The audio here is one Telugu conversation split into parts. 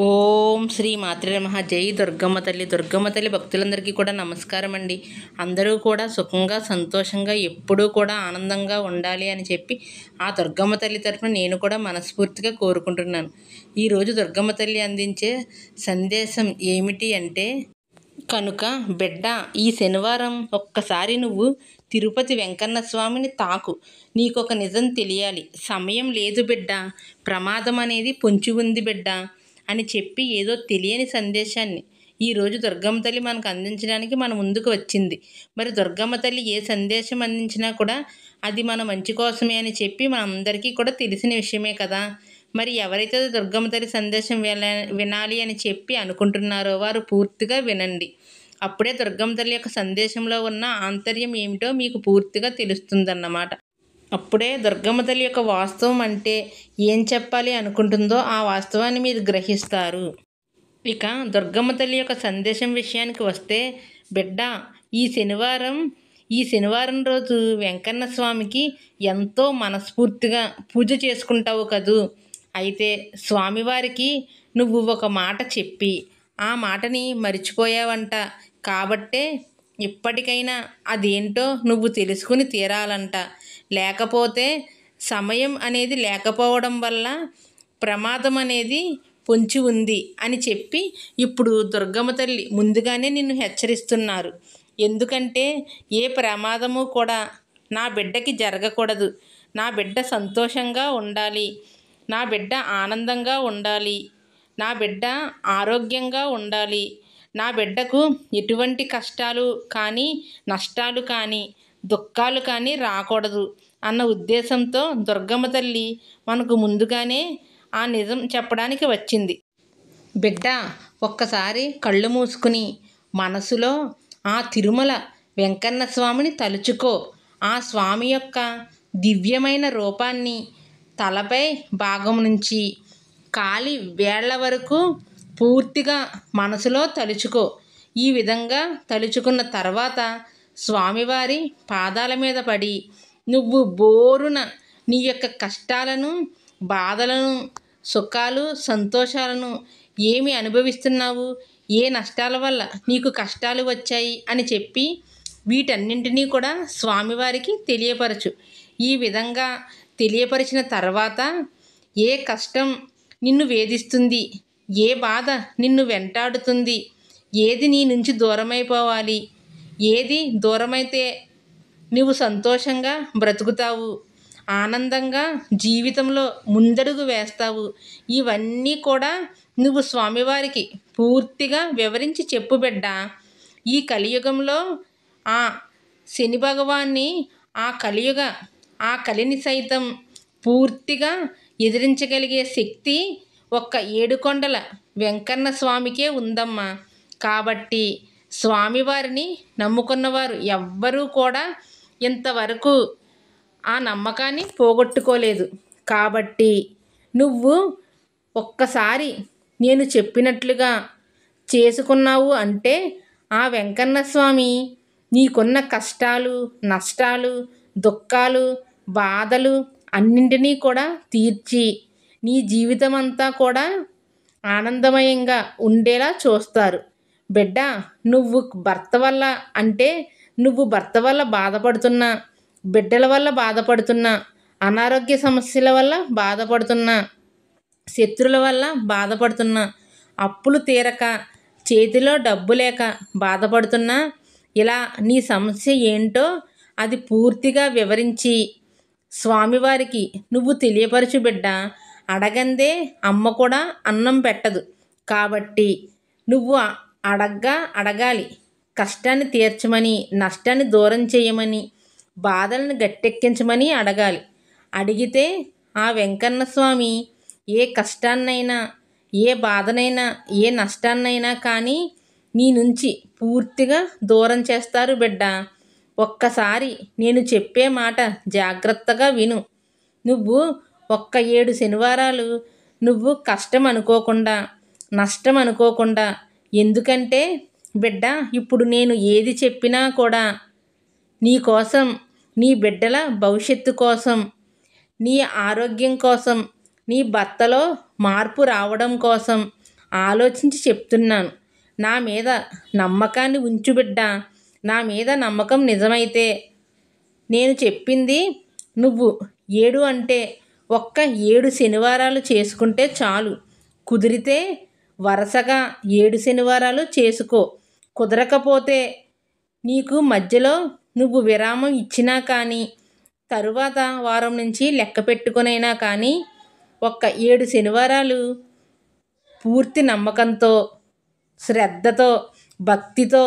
ఓం శ్రీ మాత్రే నమః. జై దుర్గమ్మ తల్లి. దుర్గమ్మ తల్లి భక్తులందరికీ కూడా నమస్కారం అండి. అందరూ కూడా సుఖంగా సంతోషంగా ఎప్పుడూ కూడా ఆనందంగా ఉండాలి అని చెప్పి ఆ దుర్గమ్మ తల్లి తరఫున నేను కూడా మనస్ఫూర్తిగా కోరుకుంటున్నాను. ఈరోజు దుర్గమ్మ తల్లి అందించే సందేశం ఏమిటి అంటే, కనుక బిడ్డ, ఈ శనివారం ఒక్కసారి నువ్వు తిరుపతి వెంకన్న స్వామిని తాకు. నీకొక నిజం తెలియాలి. సమయం లేదు బిడ్డ, ప్రమాదం అనేది పొంచి ఉంది బిడ్డ అని చెప్పి ఏదో తెలియని సందేశాన్ని ఈరోజు దుర్గమ్మ తల్లి మనకు అందించడానికి మన ముందుకు వచ్చింది. మరి దుర్గమ్మ తల్లి ఏ సందేశం అందించినా కూడా అది మన మంచి కోసమే అని చెప్పి మనందరికీ కూడా తెలిసిన విషయమే కదా. మరి ఎవరైతే దుర్గమ్మ తల్లి సందేశం వినాలి అని చెప్పి అనుకుంటున్నారో వారు పూర్తిగా వినండి. అప్పుడే దుర్గమ్మ తల్లి యొక్క సందేశంలో ఉన్న ఆంతర్యం ఏమిటో మీకు పూర్తిగా తెలుస్తుందన్నమాట. అప్పుడే దుర్గమ్మ తల్లి యొక్క వాస్తవం అంటే ఏం చెప్పాలి అనుకుంటుందో ఆ వాస్తవాన్ని మీరు గ్రహిస్తారు. ఇక దుర్గమ్మ తల్లి యొక్క సందేశం విషయానికి వస్తే, బిడ్డ, ఈ శనివారం రోజు వెంకన్న స్వామికి ఎంతో మనస్ఫూర్తిగా పూజ చేసుకుంటావు కదూ. అయితే స్వామివారికి నువ్వు ఒక మాట చెప్పి ఆ మాటని మరిచిపోయావంట. కాబట్టే ఇప్పటికైనా అదేంటో నువ్వు తెలుసుకుని తీరాలంట. లేకపోతే సమయం అనేది లేకపోవడం వల్ల ప్రమాదం అనేది పొంచి ఉంది అని చెప్పి ఇప్పుడు దుర్గమ్మ తల్లి ముందుగానే నిన్ను హెచ్చరిస్తున్నారు. ఎందుకంటే ఏ ప్రమాదము కూడా నా బిడ్డకి జరగకూడదు. నా బిడ్డ సంతోషంగా ఉండాలి, నా బిడ్డ ఆనందంగా ఉండాలి, నా బిడ్డ ఆరోగ్యంగా ఉండాలి, నా బిడ్డకు ఎటువంటి కష్టాలు కానీ నష్టాలు కానీ దుఃఖాలు కానీ రాకూడదు అన్న ఉద్దేశంతో దుర్గమ్మ తల్లి మనకు ముందుగానే ఆ నిజం చెప్పడానికి వచ్చింది. బిడ్డ, ఒక్కసారి కళ్ళు మూసుకుని మనసులో ఆ తిరుమల వెంకన్న స్వామిని తలుచుకో. ఆ స్వామి యొక్క దివ్యమైన రూపాన్ని తలపై భాగం నుంచి కాలి వేళ్ల వరకు పూర్తిగా మనసులో తలుచుకో. ఈ విధంగా తలుచుకున్న తర్వాత స్వామివారి పాదాల మీద పడి నువ్వు బోరున నీ యొక్క కష్టాలను, బాధలను, సుఖాలు, సంతోషాలను ఏమి అనుభవిస్తున్నావు, ఏ నష్టాల వల్ల నీకు కష్టాలు వచ్చాయి అని చెప్పి వీటన్నింటినీ కూడా స్వామివారికి తెలియపరచు. ఈ విధంగా తెలియపరిచిన తర్వాత ఏ కష్టం నిన్ను వేధిస్తుంది, ఏ బాధ నిన్ను వెంటాడుతుంది, ఏది నీ నుంచి దూరమైపోవాలి, ఏది దూరమైతే నువ్వు సంతోషంగా బ్రతుకుతావు, ఆనందంగా జీవితంలో ముందడుగు వేస్తావు, ఇవన్నీ కూడా నువ్వు స్వామివారికి పూర్తిగా వివరించి చెప్పు బిడ్డ. ఈ కలియుగంలో ఆ శని భగవాన్ని, ఆ కలిని సైతం పూర్తిగా ఎదిరించగలిగే శక్తి ఒక్క ఏడుకొండల వెంకన్న స్వామికే ఉందమ్మా. కాబట్టి స్వామివారిని నమ్ముకున్నవారు ఎవ్వరూ కూడా ఇంతవరకు ఆ నమ్మకాన్ని పోగొట్టుకోలేదు. కాబట్టి నువ్వు ఒక్కసారి నేను చెప్పినట్లుగా చేసుకున్నావు అంటే ఆ వెంకన్న స్వామి నీకున్న కష్టాలు, నష్టాలు, దుఃఖాలు, బాధలు అన్నింటినీ కూడా తీర్చి నీ జీవితం అంతా కూడా ఆనందమయంగా ఉండేలా చూస్తారు. బిడ్డ, నువ్వు భర్త వల్ల బాధపడుతున్నా, బిడ్డల వల్ల బాధపడుతున్నా, అనారోగ్య సమస్యల వల్ల బాధపడుతున్నా, శత్రుల వల్ల బాధపడుతున్నా, అప్పులు తీరక చేతిలో డబ్బు లేక బాధపడుతున్నా, ఇలా నీ సమస్య ఏంటో అది పూర్తిగా వివరించి స్వామివారికి నువ్వు తెలియపరచు బిడ్డ. అడగందే అమ్మ కూడా అన్నం పెట్టదు. కాబట్టి నువ్వు అడగాలి. కష్టాన్ని తీర్చమని, నష్టాన్ని దూరం చేయమని, బాధలను గట్టెక్కించమని అడగాలి. అడిగితే ఆ వెంకన్న స్వామి ఏ కష్టాన్నైనా, ఏ బాధనైనా, ఏ నష్టాన్నైనా కానీ నీ నుంచి పూర్తిగా దూరం చేస్తారు బిడ్డ. ఒక్కసారి నేను చెప్పే మాట జాగ్రత్తగా విను. నువ్వు 7 శనివారాలు నువ్వు కష్టం అనుకోకుండా, నష్టం అనుకోకుండా, ఎందుకంటే బిడ్డ, ఇప్పుడు నేను ఏది చెప్పినా కూడా నీ కోసం, నీ బిడ్డల భవిష్యత్తు కోసం, నీ ఆరోగ్యం కోసం, నీ భర్తలో మార్పు రావడం కోసం, ఆలోచించి చెప్తున్నాను. నా మీద నమ్మకాన్ని ఉంచు బిడ్డ. నా మీద నమ్మకం నిజమైతే నేను చెప్పింది నువ్వు 7 అంటే ఒక్క 7 శనివారాలు చేసుకుంటే చాలు. కుదిరితే వరుసగా 7 శనివారాలు చేసుకో. కుదరకపోతే నీకు మధ్యలో నువ్వు విరామం ఇచ్చినా కానీ తరువాత వారం నుంచి లెక్క పెట్టుకునైనా కానీ ఒక్క 7 శనివారాలు పూర్తి నమ్మకంతో, శ్రద్ధతో, భక్తితో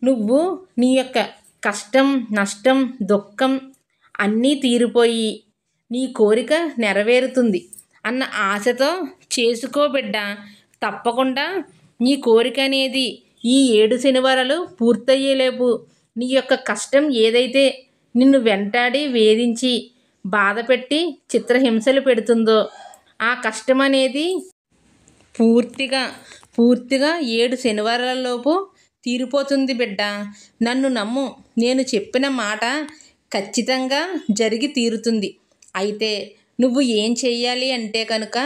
నువ్వు నీ యొక్క కష్టం, నష్టం, దుఃఖం అన్నీ తీరిపోయి నీ కోరిక నెరవేరుతుంది అన్న ఆశతో చేసుకో బిడ్డ. తప్పకుండా నీ కోరిక అనేది ఈ 7 శనివారాలు పూర్తయ్యేలేపు నీ యొక్క కష్టం ఏదైతే నిన్ను వెంటాడి వేధించి బాధపెట్టి చిత్రహింసలు పెడుతుందో ఆ కష్టం అనేది పూర్తిగా 7 శనివారాలలోపు తీరిపోతుంది బిడ్డ. నన్ను నమ్ము. నేను చెప్పిన మాట ఖచ్చితంగా జరిగి తీరుతుంది. అయితే నువ్వు ఏం చెయ్యాలి అంటే కనుక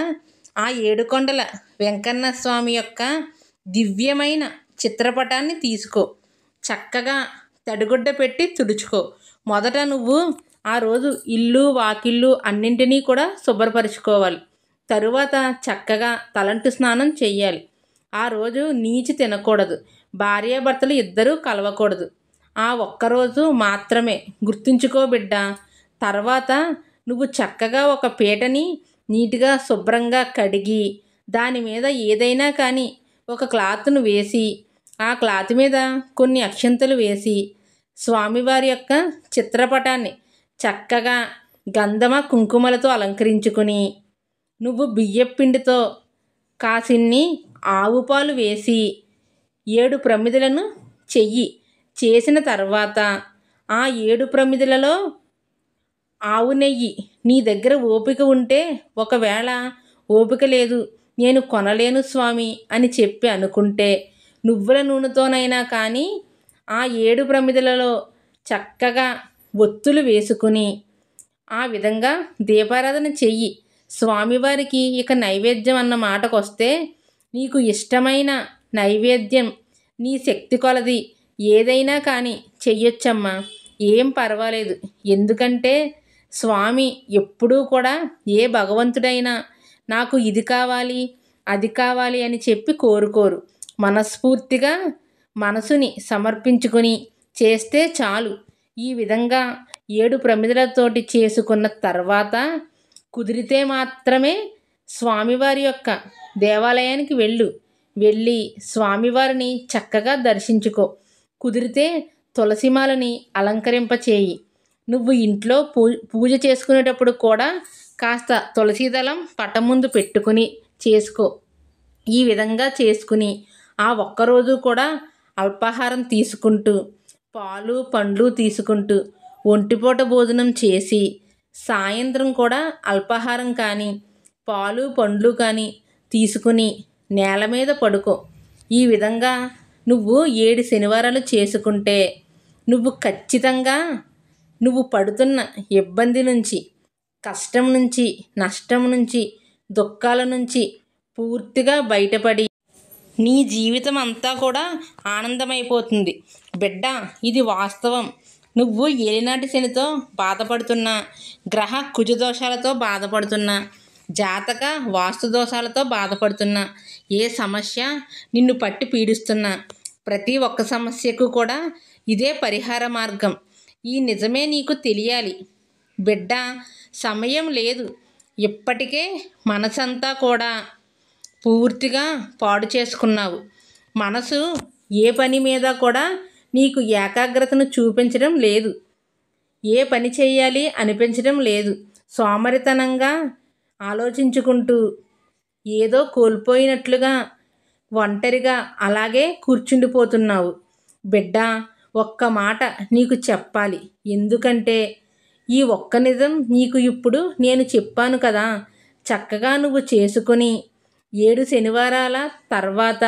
ఆ ఏడుకొండల వెంకన్న స్వామి యొక్క దివ్యమైన చిత్రపటాన్ని తీసుకో. చక్కగా తడిగుడ్డ పెట్టి తుడుచుకో. మొదట నువ్వు ఆ రోజు ఇల్లు వాకిళ్ళు అన్నింటినీ కూడా శుభ్రపరచుకోవాలి. తరువాత చక్కగా తలంటు స్నానం చెయ్యాలి. ఆ రోజు నీచి తినకూడదు. భార్యాభర్తలు ఇద్దరూ కలవకూడదు. ఆ ఒక్కరోజు మాత్రమే గుర్తుంచుకో బిడ్డ. తర్వాత నువ్వు చక్కగా ఒక పీటని నీట్గా శుభ్రంగా కడిగి దాని మీద ఏదైనా కానీ ఒక క్లాత్ను వేసి ఆ క్లాత్ మీద కొన్ని అక్షంతలు వేసి స్వామివారి యొక్క చిత్రపటాన్ని చక్కగా గంధమ కుంకుమలతో అలంకరించుకుని నువ్వు బియ్యపిండితో కాసిన్ని ఆవు పాలు వేసి 7 ప్రమిదలను చెయ్యి. చేసిన తర్వాత ఆ 7 ప్రమిదలలో ఆవు నెయ్యి నీ దగ్గర ఓపిక ఉంటే, ఒకవేళ ఓపిక లేదు నేను కొనలేను స్వామి అని చెప్పి అనుకుంటే నువ్వుల నూనెతోనైనా కానీ ఆ 7 ప్రమిదలలో చక్కగా ఒత్తులు వేసుకుని ఆ విధంగా దీపారాధన చెయ్యి. స్వామివారికి ఇక నైవేద్యం అన్న మాటకొస్తే నీకు ఇష్టమైన నైవేద్యం నీ శక్తి కొలది ఏదైనా కానీ చెయ్యొచ్చమ్మా. ఏం పర్వాలేదు. ఎందుకంటే స్వామి ఎప్పుడూ కూడా ఏ భగవంతుడైనా నాకు ఇది కావాలి అది కావాలి అని చెప్పి కోరుకోరు. మనస్ఫూర్తిగా మనసుని సమర్పించుకొని చేస్తే చాలు. ఈ విధంగా 7 ప్రమిదలతోటి చేసుకున్న తర్వాత కుదిరితే మాత్రమే స్వామివారి యొక్క దేవాలయానికి వెళ్ళి స్వామివారిని చక్కగా దర్శించుకో. కుదిరితే తులసిమాలని అలంకరింపచేయి. నువ్వు ఇంట్లో పూజ చేసుకునేటప్పుడు కూడా కాస్త తులసీదళం పటం ముందు పెట్టుకుని చేసుకో. ఈ విధంగా చేసుకుని ఆ ఒక్కరోజు కూడా అల్పాహారం తీసుకుంటూ పాలు పండ్లు తీసుకుంటూ ఒంటిపూట భోజనం చేసి సాయంత్రం కూడా అల్పాహారం కానీ పాలు పండ్లు కానీ తీసుకుని నేల మీద పడుకో. ఈ విధంగా నువ్వు 7 శనివారాలు చేసుకుంటే నువ్వు ఖచ్చితంగా నువ్వు పడుతున్న ఇబ్బంది నుంచి, కష్టం నుంచి, నష్టం నుంచి, దుఃఖాల నుంచి పూర్తిగా బయటపడి నీ జీవితం అంతా కూడా ఆనందమైపోతుంది బిడ్డ. ఇది వాస్తవం. నువ్వు ఏలినాటి శనితో బాధపడుతున్నా, గ్రహ కుజదోషాలతో బాధపడుతున్నా, జాతక వాస్తు దోషాలతో బాధపడుతున్నా, ఏ సమస్య నిన్ను పట్టి పీడిస్తున్నా ప్రతి ఒక్క సమస్యకు కూడా ఇదే పరిహార మార్గం. ఈ నిజమే నీకు తెలియాలి బిడ్డ. సమయం లేదు. ఇప్పటికే మనసంతా కూడా పూర్తిగా పాడు చేసుకున్నావు. మనసు ఏ పని మీద కూడా నీకు ఏకాగ్రతను చూపించడం లేదు. ఏ పని చేయాలి అనిపించడం లేదు. సోమరితనంగా ఆలోచించుకుంటూ ఏదో కోల్పోయినట్లుగా ఒంటరిగా అలాగే కూర్చుండిపోతున్నావు బిడ్డ. ఒక్క మాట నీకు చెప్పాలి. ఎందుకంటే ఈ ఒక్క నిజం నీకు ఇప్పుడు నేను చెప్పాను కదా. చక్కగా నువ్వు చేసుకొని 7 శనివారాల తర్వాత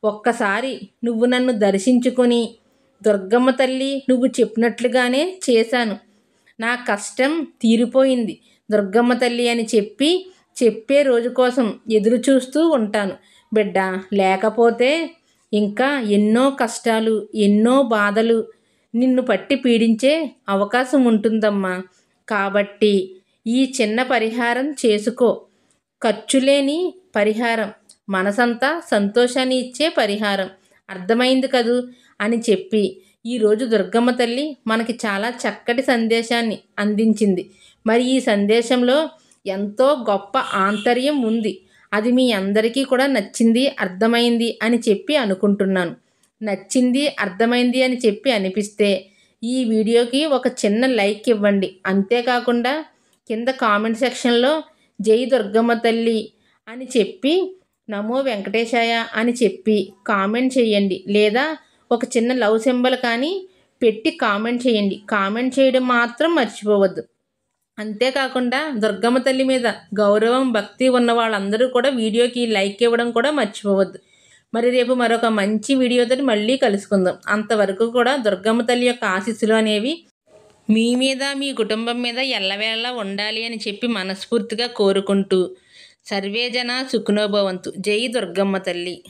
ఒక్కసారి నువ్వు నన్ను దర్శించుకొని దుర్గమ్మ తల్లి నువ్వు చెప్పినట్లుగానే చేశాను, నా కష్టం తీరిపోయింది దుర్గమ్మ తల్లి అని చెప్పి చెప్పే రోజు కోసం ఎదురు చూస్తూ ఉంటాను బిడ్డ. లేకపోతే ఇంకా ఎన్నో కష్టాలు, ఎన్నో బాధలు నిన్ను పట్టి పీడించే అవకాశం ఉంటుందమ్మా. కాబట్టి ఈ చిన్న పరిహారం చేసుకో. ఖర్చులేని పరిహారం, మనసంతా సంతోషాన్ని ఇచ్చే పరిహారం. అర్థమైంది కదూ అని చెప్పి ఈరోజు దుర్గమ్మ తల్లి మనకి చాలా చక్కటి సందేశాన్ని అందించింది. మరి ఈ సందేశంలో ఎంతో గొప్ప ఆంతర్యం ఉంది. అది మీ అందరికీ కూడా నచ్చింది, అర్థమైంది అని చెప్పి అనుకుంటున్నాను. నచ్చింది, అర్థమైంది అని చెప్పి అనిపిస్తే ఈ వీడియోకి ఒక చిన్న లైక్ ఇవ్వండి. అంతేకాకుండా కింద కామెంట్ సెక్షన్లో జై దుర్గమ్మ తల్లి అని చెప్పి, నమో వెంకటేశాయ అని చెప్పి కామెంట్ చేయండి. లేదా ఒక చిన్న లవ్ సింబల్ కానీ పెట్టి కామెంట్ చేయండి. కామెంట్ చేయడం మాత్రం మర్చిపోవద్దు. అంతేకాకుండా దుర్గమ్మ తల్లి మీద గౌరవం, భక్తి ఉన్న వాళ్ళందరూ కూడా వీడియోకి లైక్ ఇవ్వడం కూడా మర్చిపోవద్దు. మరి రేపు మరొక మంచి వీడియోతో మళ్ళీ కలుసుకుందాం. అంతవరకు కూడా దుర్గమ్మ తల్లి యొక్క ఆశీస్సులు అనేవి మీ మీద, మీ కుటుంబం మీద ఎల్లవేళలా ఉండాలి అని చెప్పి మనస్ఫూర్తిగా కోరుకుంటూ సర్వేజన సుఖినో భవంతు. జై దుర్గమ్మ తల్లి.